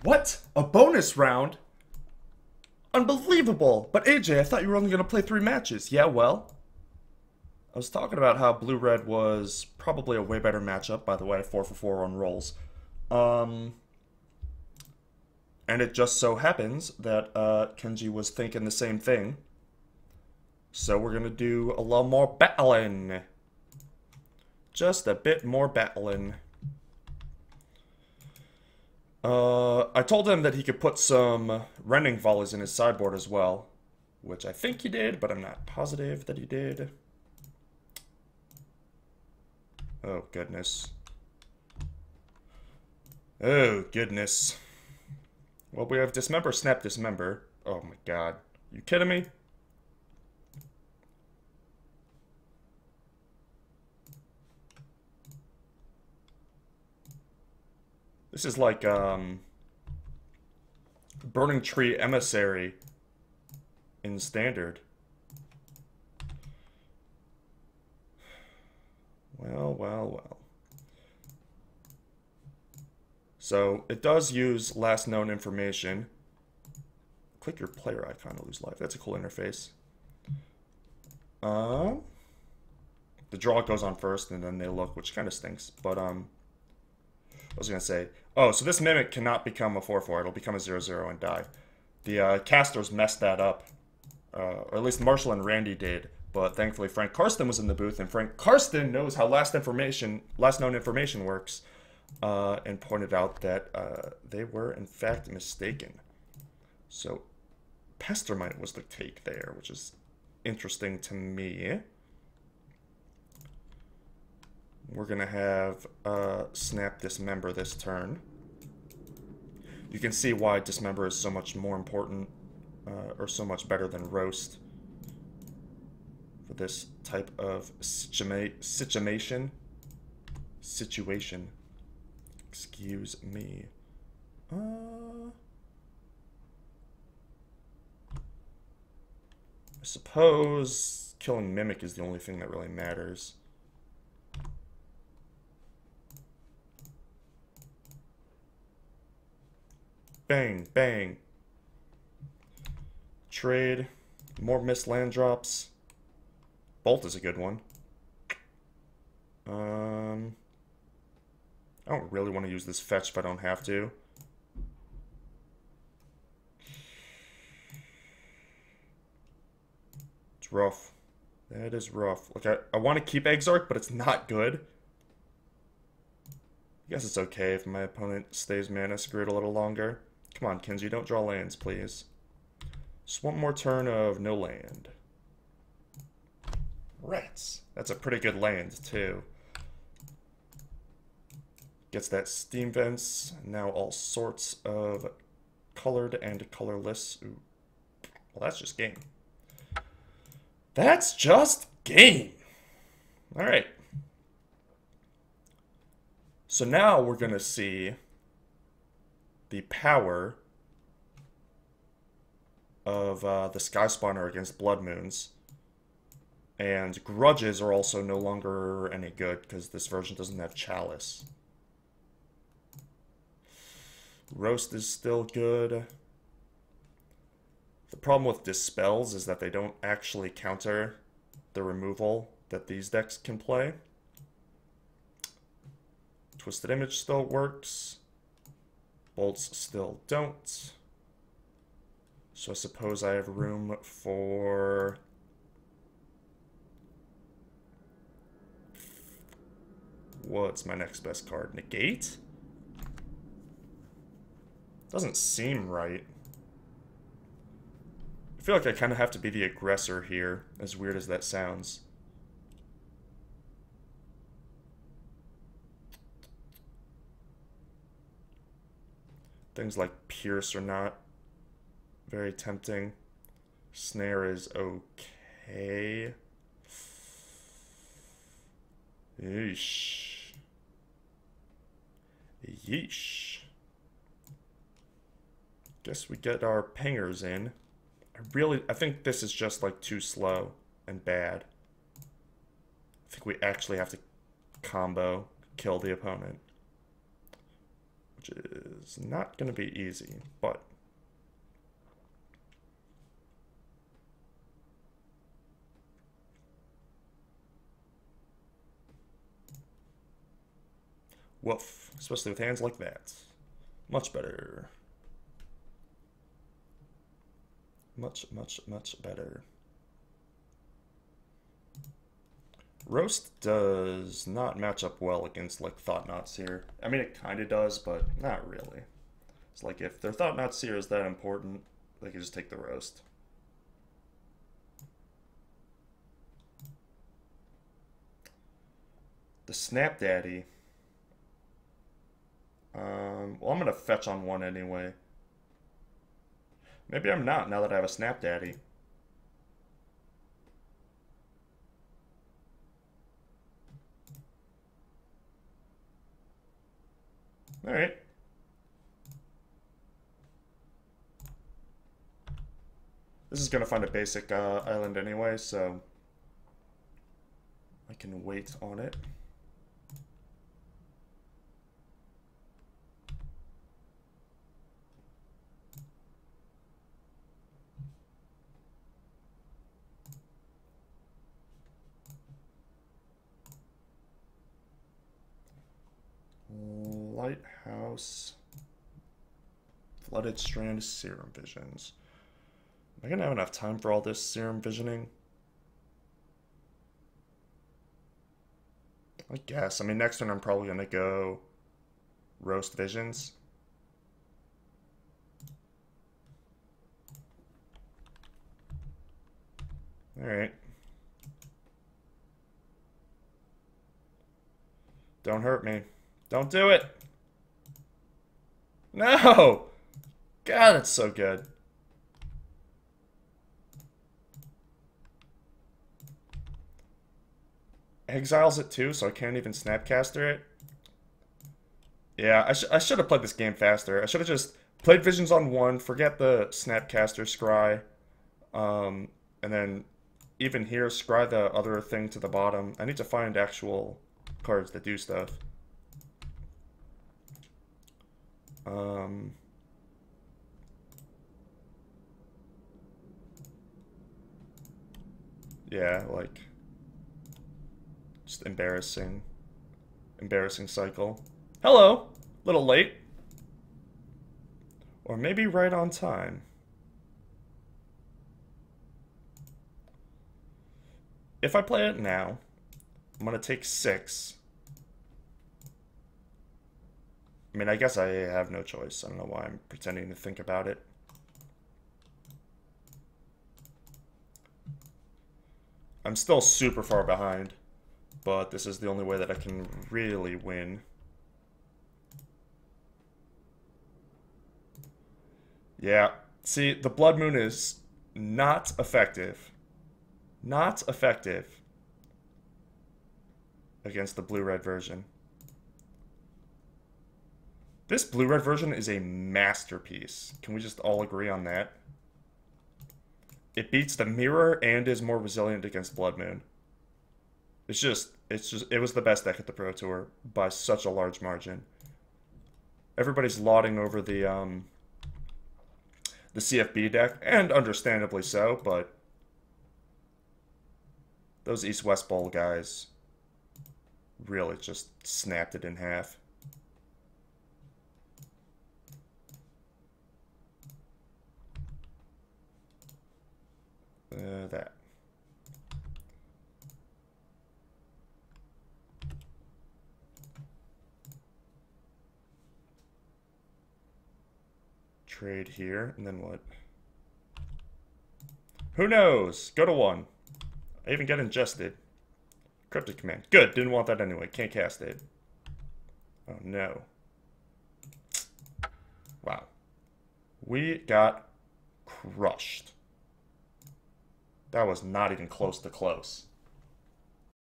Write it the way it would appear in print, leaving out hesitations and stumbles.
What? A bonus round? Unbelievable! But AJ, I thought you were only going to play 3 matches. Yeah, well. I was talking about how Blue-Red was probably a way better matchup, by the way, 4 for 4 on rolls. And it just so happens that Kenji was thinking the same thing. So we're going to do a little more battling. Just a bit more battling. I told him that he could put some rending volleys in his sideboard as well. Which I think he did, but I'm not positive that he did. Oh, goodness. Oh, goodness. Well, we have Dismember, Snap, Dismember. Oh, my God. You kidding me? This is like, Burning Tree Emissary in Standard. Well, well, well. So, it does use last known information. Click your player icon to lose life. That's a cool interface. The draw goes on first, and then they look, which kind of stinks. But, I was going to say... Oh, so this Mimic cannot become a 4/4. It'll become a 0/0 and die. The casters messed that up. Or at least Marshall and Randy did. But thankfully Frank Karsten was in the booth, and Frank Karsten knows how last known information works, and pointed out that they were in fact mistaken. So Pestermite was the take there, which is interesting to me. We're gonna have Snap Dismember this turn. You can see why Dismember is so much more important, or so much better than Roast. For this type of situation. Excuse me. I suppose killing Mimic is the only thing that really matters. Bang, bang. Trade. More missed land drops. Bolt is a good one. I don't really want to use this fetch if I don't have to. It's rough. That is rough. Look, I want to keep Exarch, but it's not good. I guess it's okay if my opponent stays mana screwed a little longer. Come on, Kenji, don't draw lands, please. Just one more turn of no land. Right. That's a pretty good land, too. Gets that Steam Vents. Now all sorts of colored and colorless. Ooh. Well, that's just game. That's just game. Alright. So now we're going to see the power of the Sky Spawner against Blood Moons. And Grudges are also no longer any good because this version doesn't have Chalice. Roast is still good. The problem with Dispels is that they don't actually counter the removal that these decks can play. Twisted Image still works. Bolts still don't. So I suppose I have room for... What's my next best card? Negate? Doesn't seem right. I feel like I kind of have to be the aggressor here, as weird as that sounds. Things like Pierce are not very tempting. Snare is okay. Yeesh. Yeesh. Guess we get our pingers in. I think this is just like too slow and bad. I think we actually have to combo kill the opponent. which is not going to be easy, but... Woof. Especially with hands like that. Much better. Much, much, much better. Roast does not match up well against, like, Thought-Knot Seer. I mean, it kind of does, but not really. It's like, if their Thought-Knot Seer is that important, they can just take the Roast. The Snap Daddy. Well, I'm going to fetch on one anyway. Maybe I'm not, now that I have a Snap Daddy. Alright. This is going to find a basic island anyway, so I can wait on it. Lighthouse, Flooded Strand, Serum Visions. Am I gonna have enough time for all this Serum Visioning? I guess. I mean, next turn I'm probably gonna go Roast Visions. Alright. Don't hurt me. Don't do it! No! God, it's so good. Exiles it too, so I can't even Snapcaster it. Yeah, I should have played this game faster. I should have just played Visions on one, forget the Snapcaster Scry, and then even here, Scry the other thing to the bottom. I need to find actual cards that do stuff. Yeah, like, just embarrassing cycle. Hello! Little late. Or maybe right on time. If I play it now, I'm gonna take 6. I mean, I guess I have no choice. I don't know why I'm pretending to think about it. I'm still super far behind, but this is the only way that I can really win. Yeah, see, the Blood Moon is not effective. Not effective against the blue-red version. This blue-red version is a masterpiece. Can we just all agree on that? It beats the mirror and is more resilient against Blood Moon. It was the best deck at the Pro Tour by such a large margin. Everybody's lauding over the CFB deck, and understandably so, but those East-West Bowl guys really just snapped it in half. That. Trade here, and then what? Who knows? Go to 1. I even get ingested. Cryptic Command. Good, didn't want that anyway. Can't cast it. Oh no. Wow. We got crushed. That was not even close to close.